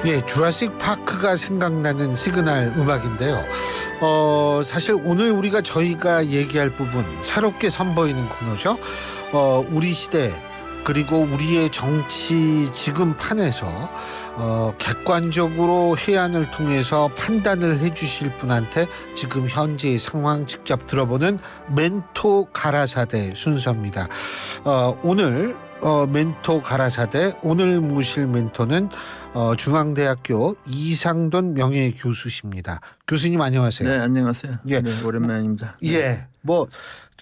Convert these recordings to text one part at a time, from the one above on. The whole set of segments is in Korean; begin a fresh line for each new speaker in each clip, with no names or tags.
예, 주라식 파크가 생각나는 시그널 음악인데요. 사실 오늘 저희가 얘기할 부분 새롭게 선보이는 코너죠. 우리 시대 그리고 우리의 정치 지금 판에서 객관적으로 해안을 통해서 판단을 해주실 분한테 지금 현재의 상황 직접 들어보는 멘토 가라사대 순서입니다. 오늘 멘토 가라사대 오늘 모실 멘토는 중앙대학교 이상돈 명예교수십니다. 교수님 안녕하세요.
네, 안녕하세요.
예.
네, 오랜만입니다.
예,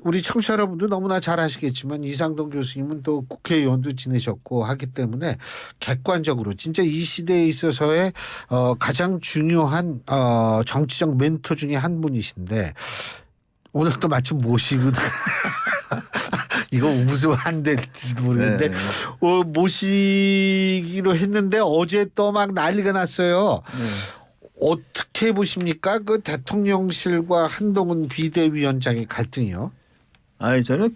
우리 청취자 여러분도 너무나 잘 아시겠지만 이상돈 교수님은 또 국회의원도 지내셨고 하기 때문에 객관적으로 진짜 이 시대에 있어서의 가장 중요한 정치적 멘토 중에 한 분이신데 오늘 또 마침 모시고 이거 웃으면 안 될지도 모르겠는데
네.
모시기로 했는데 어제 또 막 난리가 났어요.
네.
어떻게 보십니까? 그 대통령실과 한동훈 비대위원장의 갈등이요.
저는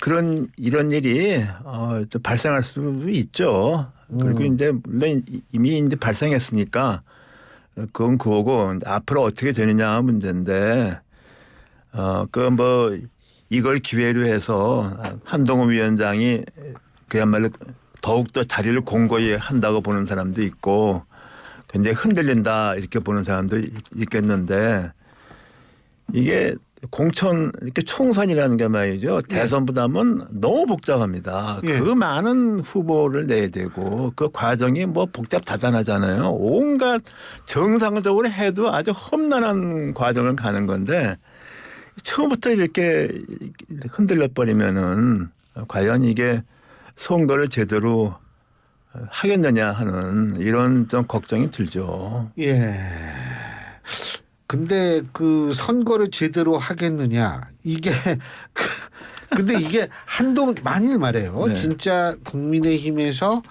이런 일이 또 발생할 수도 있죠. 그리고 이제 물론 이미 이제 발생했으니까 그건 그거고 앞으로 어떻게 되느냐 문제인데 이걸 기회로 해서 한동훈 위원장이 그야말로 더욱더 자리를 공고히 한다고 보는 사람도 있고 굉장히 흔들린다 이렇게 보는 사람도 있겠는데 이게 이렇게 총선이라는 게 말이죠. 대선보다는 너무 복잡합니다.
예.
그 많은 후보를 내야 되고 그 과정이 복잡다단하잖아요. 온갖 정상적으로 해도 아주 험난한 과정을 가는 건데 처음부터 이렇게 흔들려 버리면은 과연 이게 선거를 제대로 하겠느냐 하는 이런 좀 걱정이 들죠.
예. 근데 그 선거를 제대로 하겠느냐 이게 근데 이게 한동훈 만일 말이에요.
네.
진짜 국민의힘에서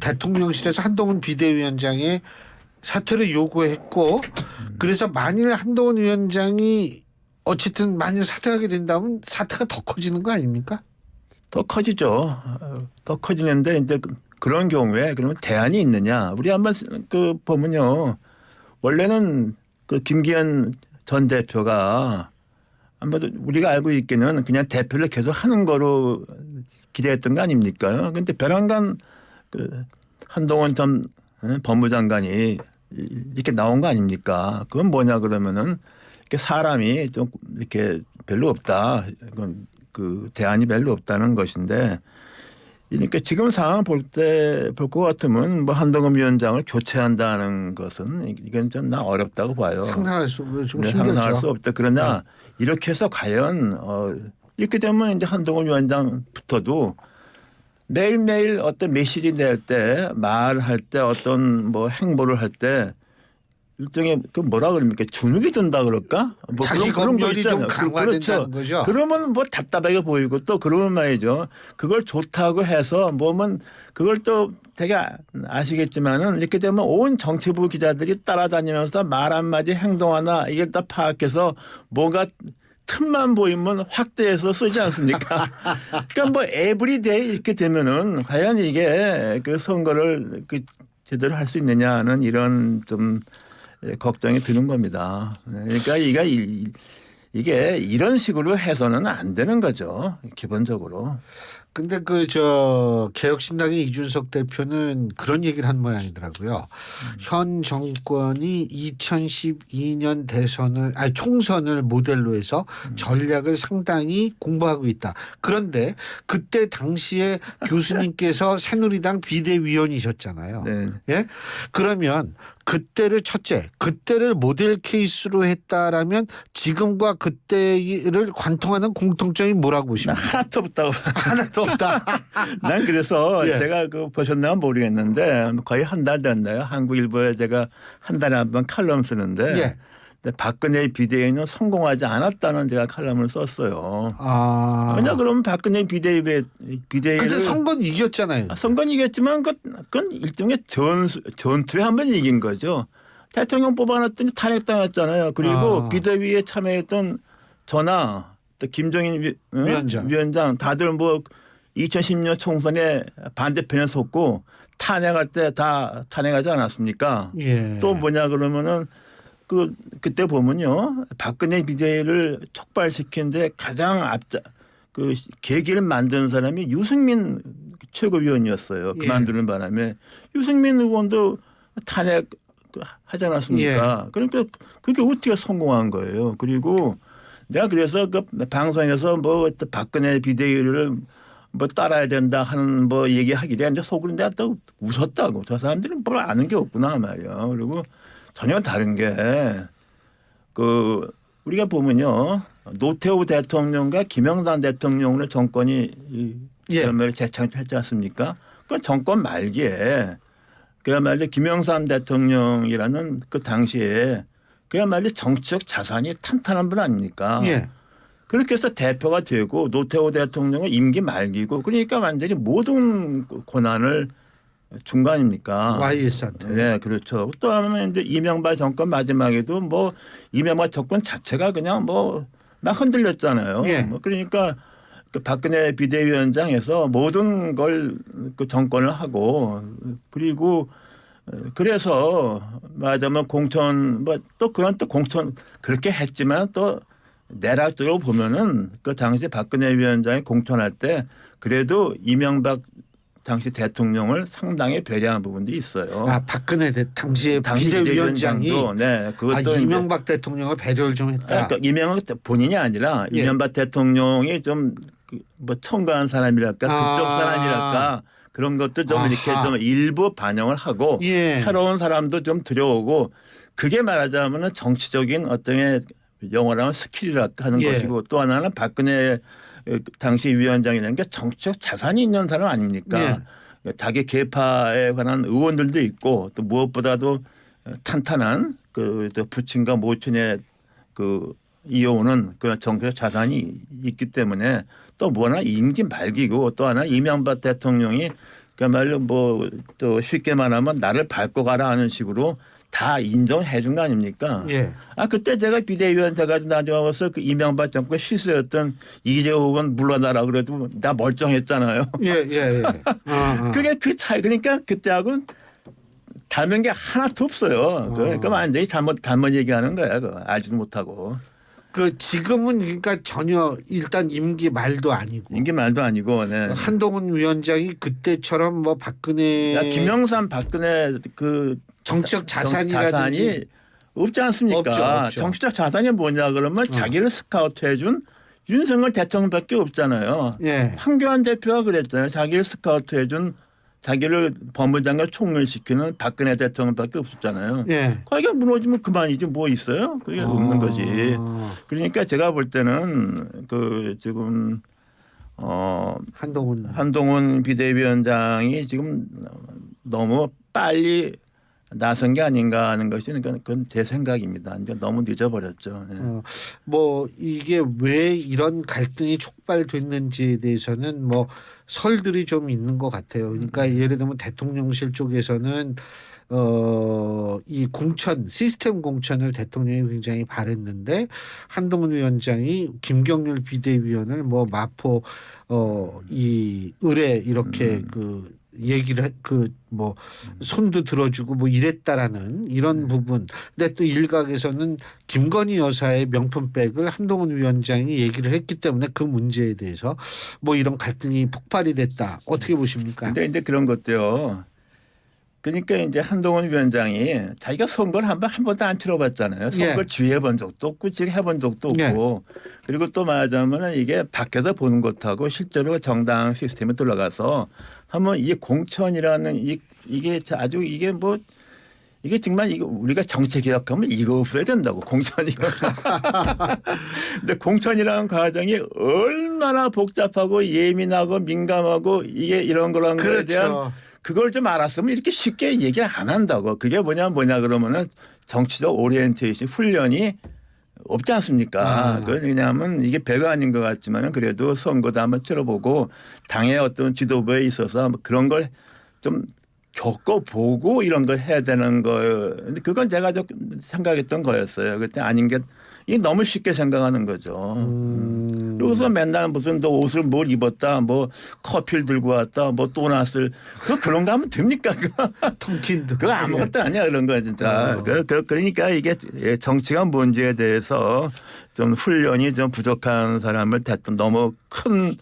대통령실에서 한동훈 비대위원장의 사퇴를 요구했고 그래서 만일 한동훈 위원장이 어쨌든 만일 사퇴하게 된다면 사태가 더 커지는 거 아닙니까?
더 커지죠. 더 커지는데 이제 그런 경우에 그러면 대안이 있느냐? 우리 한번 보면요. 원래는 김기현 전 대표가 아마도 우리가 알고 있기는 그냥 대표를 계속 하는 거로 기대했던 거 아닙니까? 그런데 벼랑간 한동훈 전 법무장관이 이렇게 나온 거 아닙니까? 그건 뭐냐 그러면은 이렇게 사람이 좀 이렇게 별로 없다. 그 대안이 별로 없다는 것인데 그러니까 지금 상황 볼 것 같으면 한동훈 위원장을 교체한다는 것은 이건 좀 나 어렵다고 봐요.
상상할 수
상상할 수 없다. 그러나 이렇게 해서 과연 이렇게 되면 이제 한동훈 위원장부터도 매일매일 어떤 메시지 낼 때 말할 때 어떤 행보를 할 때 일종의 뭐라 그럽니까 주눅이 든다 그럴까?
자기 검열이 좀 강화된다는 거죠.
그러면 답답하게 보이고 또 그러면 말이죠. 그걸 좋다고 해서 그걸 또 되게 아시겠지만은 이렇게 되면 온 정치부 기자들이 따라다니면서 말 한마디 행동 하나 이걸 다 파악해서 뭐가 틈만 보이면 확대해서 쓰지 않습니까? 그러니까 에브리데이 이렇게 되면은 과연 이게 그 선거를 제대로 할 수 있느냐는 이런 좀 걱정이 드는 겁니다. 그러니까 이게 이런 식으로 해서는 안 되는 거죠. 기본적으로.
근데 개혁신당의 이준석 대표는 그런 얘기를 한 모양이더라고요. 현 정권이 2012년 총선을 모델로 해서 전략을 상당히 공부하고 있다. 그런데 그때 당시에 교수님께서 새누리당 비대위원이셨잖아요.
네.
예? 그러면 그때를 모델 케이스로 했다라면 지금과 그때를 관통하는 공통점이 뭐라고 보십니까?
하나도 없다고.
하나도 없다.
난 그래서
예.
제가 보셨나 모르겠는데 거의 한 달 됐나요? 한국일보에 제가 한 달에 한 번 칼럼 쓰는데
예.
근데 박근혜 비대위는 성공하지 않았다는 제가 칼럼을 썼어요. 왜냐 그러면 박근혜 비대위를
근데 선거는 이겼잖아요.
선거는 이겼지만 그건 일종의 전투에 한 번 이긴 거죠. 대통령 뽑아놨더니 탄핵당했잖아요. 그리고 비대위에 참여했던 전하 또 김종인 위원장 다들 2010년 총선에 반대편에 섰고 탄핵할 때 다 탄핵하지 않았습니까?
예.
또 뭐냐 그러면은 그때 보면요 박근혜 비대위를 촉발시킨데 가장 그 계기를 만든 사람이 유승민 최고위원이었어요.
예.
그만두는 바람에 유승민 의원도 탄핵 하지 않았습니까?
예.
그러니까 그게 어떻게 성공한 거예요. 그리고 내가 그래서 그 방송에서 뭐 박근혜 비대위를 뭐 따라야 된다 하는 뭐 얘기하길래 이제 속으로 내가 또 웃었다고. 저 사람들은 뭘 아는 게 없구나 말이야. 그리고 전혀 다른 게 우리가 보면요 노태우 대통령과 김영삼 대통령으로 정권이
예.
재창출했지 않습니까? 그 정권 말기에 그야말로 김영삼 대통령이라는 그 당시에 그야말로 정치적 자산이 탄탄한 분 아닙니까?
예.
그렇게 해서 대표가 되고 노태우 대통령은 임기 말기고 그러니까 완전히 모든 권한을 준 거 아닙니까?
YS한테.
네, 그렇죠. 또 하면 이제 이명박 정권 마지막에도 뭐 이명박 정권 자체가 그냥 뭐 막 흔들렸잖아요.
예.
뭐 그러니까 그 박근혜 비대위원장에서 모든 걸 그 정권을 하고 그리고 그래서 말하자면 공천 뭐 또 그런 또 공천 그렇게 했지만 또 내락적으로 보면은 그 당시 박근혜 위원장이 공천할 때 그래도 이명박 당시 대통령을 상당히 배려한 부분도 있어요.
아 박근혜 당시에
당시
비대위원장이
비대위원장도 네, 그것도
이명박 대통령을 배려를 좀 했다.
그러니까 이명박 본인이 아니라
예.
이명박 대통령이 좀 뭐 청가한 사람이랄까 그쪽 사람이랄까 그런 것도 좀 이렇게 좀 일부 반영을 하고
예.
새로운 사람도 좀 들여오고 그게 말하자면은 정치적인 어떤 영어라면 스킬이랄까 하는
예.
것이고 또 하나는 박근혜 당시 위원장이라는 게 정치적 자산이 있는 사람 아닙니까?
예.
자기 계파에 관한 의원들도 있고 또 무엇보다도 탄탄한 그 부친과 모친의 그 이어오는 그런 정치적 자산이 있기 때문에 또 뭐나 임기 말기고 또 하나 이명박 대통령이 그야말로 뭐 또 쉽게 말하면 나를 밟고 가라 하는 식으로 다 인정해 준 거 아닙니까?
예.
아 그때 제가 비대위원 돼가지고 나중에 와서 그 이명박 정권 실세였던 이재호 의원 물러나라 그래도 나 멀쩡했잖아요.
예.
그게 그 차이 그러니까 그때하고는 닮은 게 하나도 없어요. 그러니까 완전히 잘못 얘기하는 거야. 알지도 못하고.
그 지금은 그러니까 전혀 일단 임기 말도 아니고
임기 말도 아니고. 네.
한동훈 위원장이 그때처럼 뭐 박근혜
김영삼 박근혜 그
정치적 자산이
없지 않습니까?
없죠.
정치적 자산이 뭐냐 그러면 자기를 스카우트해 준 윤석열 대통령밖에 없잖아요.
예.
황교안 대표가 그랬잖아요. 자기를 스카우트해 준 자기를 법무장관 총괄시키는 박근혜 대통령밖에 없었잖아요.
예.
거기가 무너지면 그만이지 뭐 있어요? 그게 없는 거지. 그러니까 제가 볼 때는 그 지금 한동훈 비대위원장이 지금 너무 빨리 나선 게 아닌가 하는 것이 그건 제 생각입니다. 이제 너무 늦어버렸죠. 네.
뭐 이게 왜 이런 갈등이 촉발됐는지에 대해서는 뭐 설들이 좀 있는 것 같아요. 그러니까 예를 들면 대통령실 쪽에서는 이 공천 시스템 공천을 대통령이 굉장히 바랬는데 한동훈 위원장이 김경률 비대위원을 뭐 마포 이 의뢰 이렇게 그 얘기를 뭐 손도 들어주고 뭐 이랬다라는 이런 부분. 근데 또 일각에서는 김건희 여사의 명품백을 한동훈 위원장이 얘기를 했기 때문에 그 문제에 대해서 뭐 이런 갈등이 폭발이 됐다. 어떻게 보십니까?
근데 이제 그런 것도요. 그러니까 이제 한동훈 위원장이 자기가 선거를 한 번도 안 치러봤잖아요. 선거를 지휘해 본 적도 없고 지금 해본 적도 없고 그리고 또 말하자면 이게 밖에서 보는 것하고 실제로 정당 시스템에 들어가서 하면 이 공천이라는 이게 아주 이게 뭐 이게 정말 이거 우리가 정치 개혁하면 이거 없어야 된다고 공천이. 근데 공천이라는 과정이 얼마나 복잡하고 예민하고 민감하고 이게 이런 거라는 거에 대한 그걸 좀 알았으면 이렇게 쉽게 얘기를 안 한다고. 그게 뭐냐 그러면은 정치적 오리엔테이션 훈련이 없지 않습니까? 왜냐하면 이게 별거 아닌 것 같지만 그래도 선거도 한번 치러보고 당의 어떤 지도부에 있어서 그런 걸 좀 겪어보고 이런 걸 해야 되는 거예요. 근데 그건 제가 좀 생각했던 거였어요. 그때 아닌 게 이게 너무 쉽게 생각하는 거죠. 그래서 맨날 무슨 너 옷을 뭘 입었다, 뭐 커피를 들고 왔다, 뭐 도넛을 그런 거 하면 됩니까?
통킨도
그거 아무것도 아니야 그런 거 진짜. 그러니까 이게 정치가 뭔지에 대해서 좀 훈련이 좀 부족한 사람을 대통 너무 큰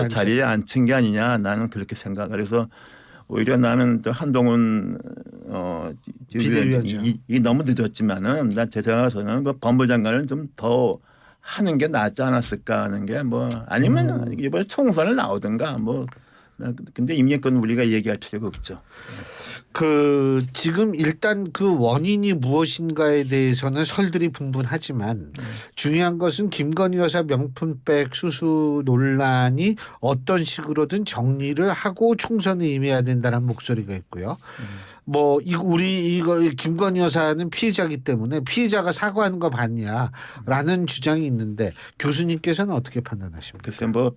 자리에 앉힌 게 아니냐 나는 그렇게 생각. 그래서 오히려 나는 또 한동훈
비대위원장
이 너무 늦었지만은 난 제 생각에서는 그 법무장관을 좀 더 하는 게 낫지 않았을까 하는 게 뭐 아니면 이번에 총선을 나오든가 뭐 근데 임기권 우리가 얘기할 필요가 없죠.
그 지금 일단 그 원인이 무엇인가에 대해서는 설들이 분분하지만 중요한 것은 김건희 여사 명품백 수수 논란이 어떤 식으로든 정리를 하고 총선에 임해야 된다는 목소리가 있고요. 뭐 이거 김건희 여사는 피해자이기 때문에 피해자가 사과하는 거 봤냐라는 주장이 있는데 교수님께서는 어떻게 판단하십니까?
글쎄 뭐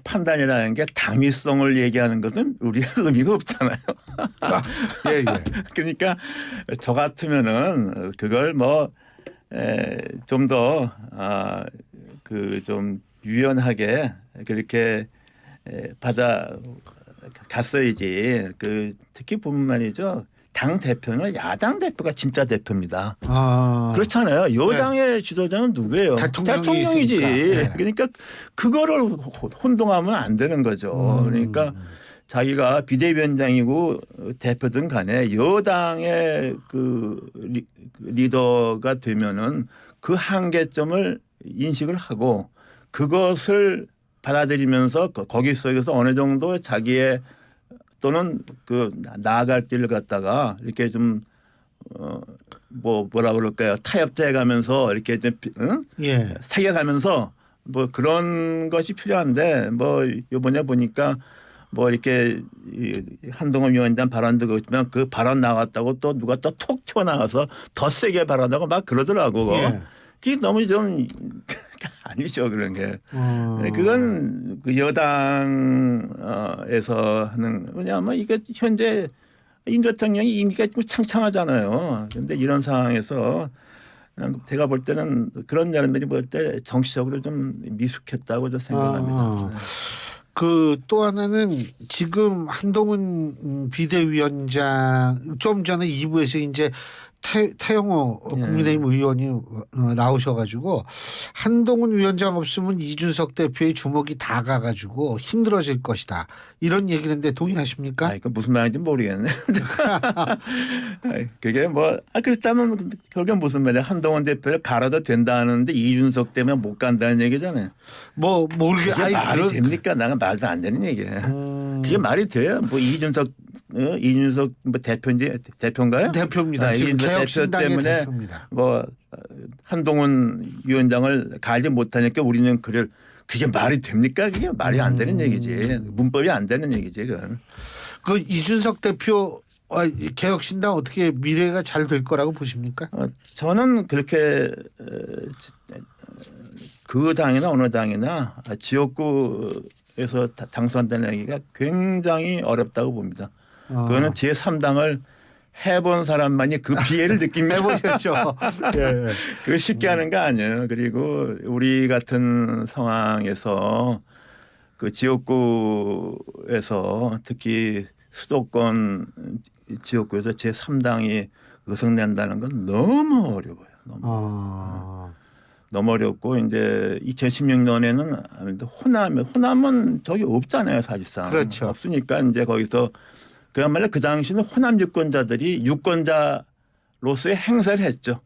판단이라는 게 당위성을 얘기하는 것은 우리가 의미가 없잖아요.
예.
그러니까 저 같으면은 그걸 뭐 좀 더 그 좀 유연하게 그렇게 받아 갔어야지. 그 특히 보면 말이죠. 당 대표는 야당 대표가 진짜 대표입니다. 그렇잖아요. 여당의 지도자는 누구예요? 대통령이지.
네.
그러니까 그거를 혼동하면 안 되는 거죠. 그러니까 자기가 비대위원장이고 대표든 간에 여당의 그 리더가 되면은 그 한계점을 인식을 하고 그것을 받아들이면서 거기 속에서 어느 정도 자기의 또는 그 나아갈 길을 갖다가 이렇게 좀 뭐라 그럴까요? 타협돼 가면서 이렇게 좀 사겨가면서 뭐 그런 것이 필요한데 뭐 이번에 보니까 뭐 이렇게 한동훈 위원장 발언도 그렇지만 그 발언 나갔다고 또 누가 또 톡 튀어나와서 더 세게 발언하고 막 그러더라고. 그게 너무 좀 아니죠 그런 게. 그건 그 여당에서 하는 왜냐하면 이게 현재 임 대통령이 임기가 좀 창창하잖아요. 그런데 이런 상황에서 제가 볼 때는 그런 사람들이 볼 때 정치적으로 좀 미숙했다고 저 생각합니다.
그 또 하나는 지금 한동훈 비대위원장 좀 전에 2부에서 이제 태영호 국민의힘 의원이 나오셔가지고 한동훈 위원장 없으면 이준석 대표의 주먹이 다 가가지고 힘들어질 것이다 이런 얘기를 했는데 동의하십니까?
그 무슨 말인지 모르겠네. 그게 뭐 그렇다면 결국 무슨 말이야? 한동훈 대표를 갈아도 된다는데 이준석 때문에 못 간다는 얘기잖아요.
뭐 모르게
그게 말이 됩니까? 나는 말도 안 되는 얘기예요. 그게 말이 돼요? 뭐 이준석 뭐 대표인가요?
대표입니다. 지금 개혁신당의
대표 때문에
대표입니다.
뭐 한동훈 위원장을 갈지 못하니까 우리는 그게 말이 됩니까? 그게 말이 안 되는 얘기지. 문법이 안 되는 얘기지. 그건.
그 이준석 대표 개혁신당 어떻게 미래가 잘 될 거라고 보십니까?
저는 그렇게 그 당이나 어느 당이나 지역구에서 당선되는 얘기가 굉장히 어렵다고 봅니다. 그거는 제3당을 해본 사람만이 그 피해를 느낍니다.
해보셨죠. 예.
그거 쉽게 하는 거 아니에요. 그리고 우리 같은 상황에서 그 지역구에서 특히 수도권 지역구에서 제3당이 의석낸다는 건 너무 어려워요. 너무 어렵고 이제 2016년에는 호남은 저기 없잖아요, 사실상.
그렇죠.
없으니까 이제 거기서 그야말로 그 당시는 호남 유권자들이 유권자로서의 행사를 했죠.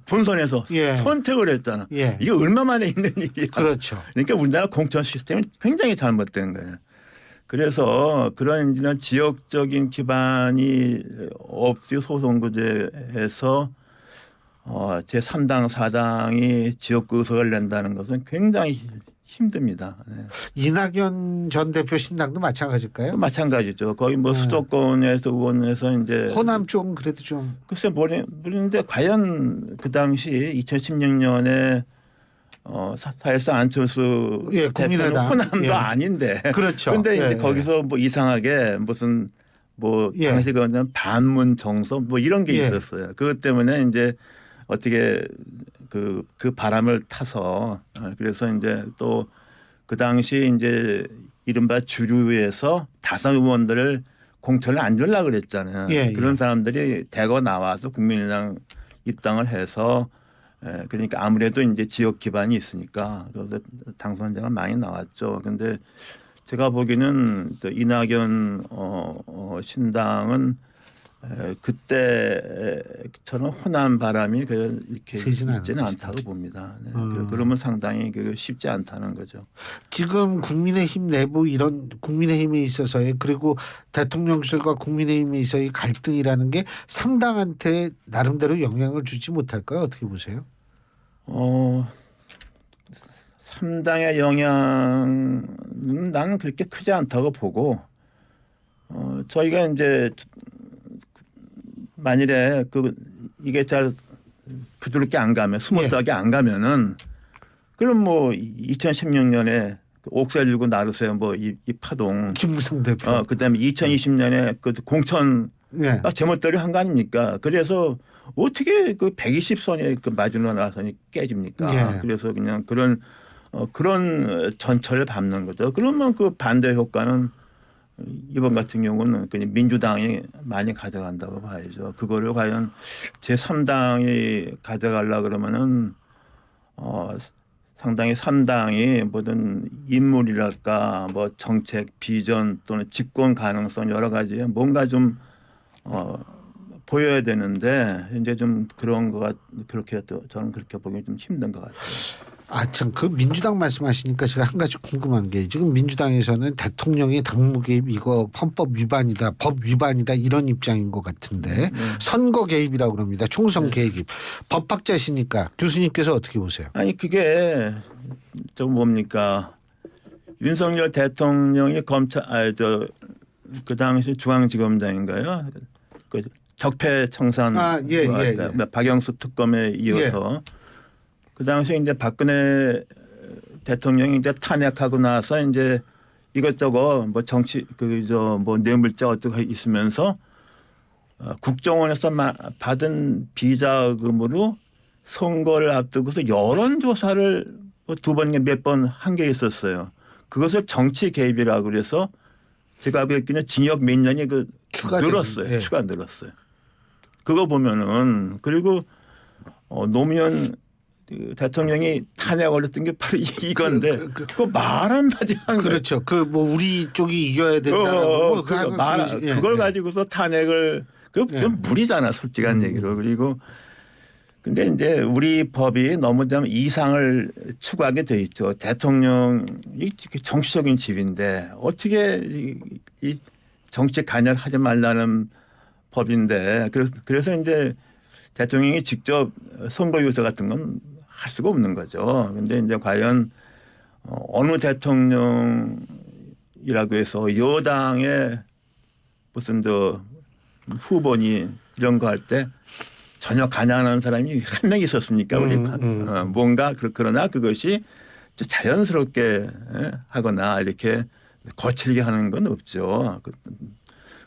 본선에서 선택을 했잖아. 이게 얼마 만에 있는 일이야.
그렇죠.
그러니까 우리나라 공천 시스템이 굉장히 잘못된 거예요. 그래서 그런 지역적인 기반이 없이 소선구제에서 제3당 4당이 지역구 의석을 낸다는 것은 굉장히 힘듭니다. 네.
이낙연 전 대표 신당도 마찬가지일까요?
마찬가지죠. 거의 뭐 수도권에서 의원에서 이제
호남 쪽은 그래도 좀
글쎄 모르는데 과연 그 당시 2016년에 사실상 안철수 대표는 호남도 아닌데
그렇죠.
그런데 이제 거기서 뭐 이상하게 무슨 뭐 당시 그는 반문 정서 뭐 이런 게 있었어요. 그것 때문에 이제 어떻게 그 바람을 타서 그래서 이제 또 그 당시 이제 이른바 주류에서 다선 의원들을 공천을 안 주려고 그랬잖아요.
예,
그런
예.
사람들이 대거 나와서 국민의당 입당을 해서 그러니까 아무래도 이제 지역 기반이 있으니까 그래서 당선자가 많이 나왔죠. 그런데 제가 보기에는 또 이낙연 신당은 그때처럼 호남 바람이 이렇게
세지는
있지는
않은
않다고 봅니다. 네. 그러면 상당히 쉽지 않다는 거죠.
지금 국민의힘 내부 이런 국민의힘에 있어서의 그리고 대통령실과 국민의힘에 있어의 갈등이라는 게 상당한테 나름대로 영향을 주지 못할까요? 어떻게 보세요?
3당의 영향은 나는 그렇게 크지 않다고 보고 저희가 이제 만일에 이게 잘 부드럽게 안 가면 스무스하게 안 가면은 그럼 뭐 2016년에 옥새 들고 나르세요 뭐 이 파동
김무성 대표.
그다음에 2020년에 그 공천
예.
딱 제멋대로 한 거 아닙니까? 그래서 어떻게 그 120선에 그 마지노 나선이 깨집니까?
예.
그래서 그냥 그런 전철을 밟는 거죠. 그러면 그 반대 효과는 이번 같은 경우는 그냥 민주당이 많이 가져간다고 봐야죠. 그거를 과연 제3당이 가져가려 그러면은 상당히 3당이 뭐든 인물이랄까 뭐 정책 비전 또는 집권 가능성 여러 가지 뭔가 좀 보여야 되는데 이제 좀 그런 것 그렇게 저는 그렇게 보기 좀 힘든 것 같아요.
참 그 민주당 말씀하시니까 제가 한 가지 궁금한 게 지금 민주당에서는 대통령의 당무 개입 이거 헌법 위반이다, 법 위반이다 이런 입장인 것 같은데 선거 개입이라고 그럽니다. 총선 개입. 법학자시니까 교수님께서 어떻게 보세요?
아니 그게 좀 뭡니까 윤석열 대통령이 그 당시 중앙지검장인가요? 그 적폐청산 박영수 특검에 이어서 그 당시에 이제 박근혜 대통령이 이제 탄핵하고 나서 이제 이것저것 뭐 정치 뭐 뇌물자 어떻게 있으면서 국정원에서 받은 비자금으로 선거를 앞두고서 여론조사를 두 번 몇 번 한 게 있었어요. 그것을 정치 개입이라고 그래서 제가 보기에는 징역 몇 년이 늘었어요.
예.
추가 늘었어요. 그거 보면은 그리고 노무현 대통령이 탄핵 걸렸던 게 바로 이건데 그거 말 한마디 한 거예요.
그렇죠. 그 뭐 우리 쪽이 이겨야 된다라고
그걸 가지고서 탄핵을 좀 무리잖아 솔직한 얘기로. 그리고 근데 이제 우리 법이 너무 좀 이상을 추구하게 돼 있죠. 대통령이 정치적인 집인데 어떻게 이 정치 관여하지 말라는 법인데 그래서 이제 대통령이 직접 선거 유세 같은 건 할 수가 없는 거죠. 그런데 이제 과연 어느 대통령이라고 해서 여당의 무슨 후보니 이런 거 할 때 전혀 관여하는 사람이 한 명 있었습니까? 우리 뭔가 그러나 그것이 자연스럽게 하거나 이렇게 거칠게 하는 건 없죠.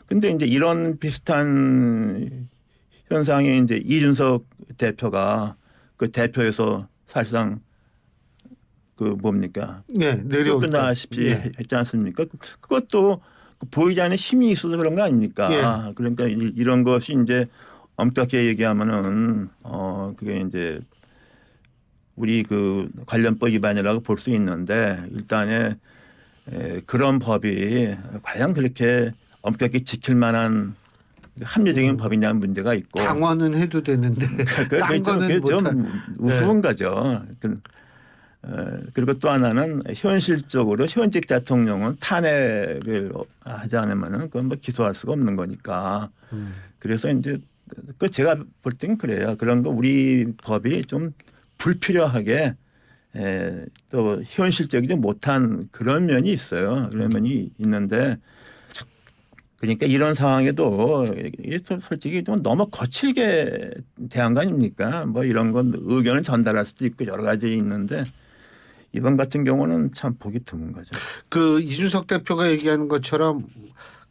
그런데 이제 이런 비슷한 현상이 이제 이준석 대표가 그 대표에서 사실상 뭡니까? 끝나다시피 했지 않습니까? 그것도 보이지 않는 힘이 있어서 그런 거 아닙니까? 그러니까 이런 것이 이제 엄격하게 얘기하면은 그게 이제 우리 관련법 위반이라고 볼 수 있는데 일단에 그런 법이 과연 그렇게 엄격하게 지킬 만한 합리적인 법이냐는 문제가 있고
당원은 해도 되는데 딴 거는
좀 우스운 거죠. 그리고 또 하나는 현실적으로 현직 대통령은 탄핵을 하지 않으면은 그건 뭐 기소할 수가 없는 거니까. 그래서 이제 제가 볼 땐 그래요. 그런 거 우리 법이 좀 불필요하게 또 현실적이지 못한 그런 면이 있어요. 그런 면이 있는데 그러니까 이런 상황에도 솔직히 좀 너무 거칠게 대한 거 아닙니까? 뭐 이런 건 의견을 전달할 수도 있고 여러 가지 있는데 이번 같은 경우는 참 보기 드문 거죠.
이준석 대표가 얘기하는 것처럼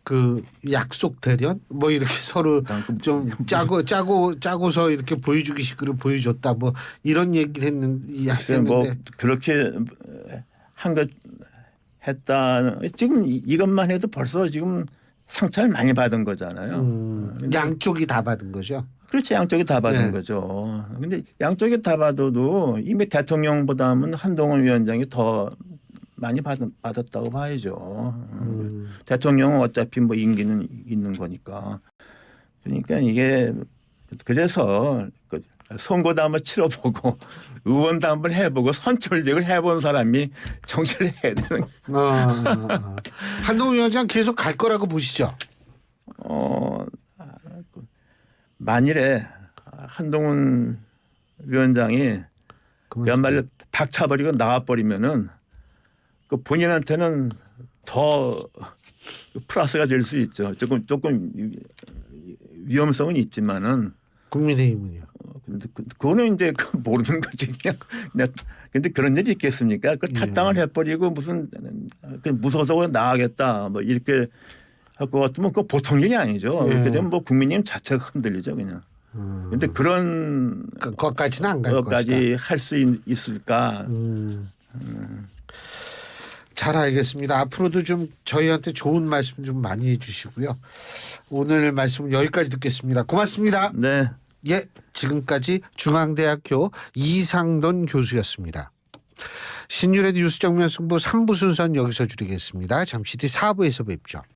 그 약속 대련 뭐 이렇게 서로 좀 짜고서 이렇게 보여주기 식으로 보여줬다 뭐 이런 얘기를 했는데
뭐 그렇게 한 것 했다. 지금 이것만 해도 벌써 지금 상처를 많이 받은 거잖아요.
양쪽이 다 받은 거죠.
그렇지, 양쪽이 다 받은
네.
거죠. 근데 양쪽이 다 받아도 이미 대통령보다는 한동훈 위원장이 더 많이 받았다고 봐야죠. 대통령은 어차피 뭐 임기는 있는 거니까. 그러니까 이게 그래서 그 선거도 한번 치러보고 의원도 한번 해보고 선출직을 해본 사람이 정치를 해야 되는.
한동훈 위원장 계속 갈 거라고 보시죠?
만일에 한동훈 위원장이 그야말로 박차버리고 나와버리면은 그 본인한테는 더 플러스가 될 수 있죠. 조금 위험성은 있지만은.
국민의힘은요.
근데 그거는 이제 모르는 거지 그냥. 근데 그런 일이 있겠습니까? 그 탈당을 해버리고 무슨 무서워서 나가겠다 뭐 이렇게 할 것 같으면 그 보통 일이 아니죠. 그렇게 되면 뭐 국민님 자체가 흔들리죠 그냥. 근데 그런
그것까지는 안 갈 것이다.
것까지 할 수 있을까?
잘 알겠습니다. 앞으로도 좀 저희한테 좋은 말씀 좀 많이 해주시고요. 오늘 말씀 여기까지 듣겠습니다. 고맙습니다.
네.
예, 지금까지 중앙대학교 이상돈 교수였습니다. 신유의 뉴스 정면 승부 3부 순서는 여기서 줄이겠습니다. 잠시 뒤 4부에서 뵙죠.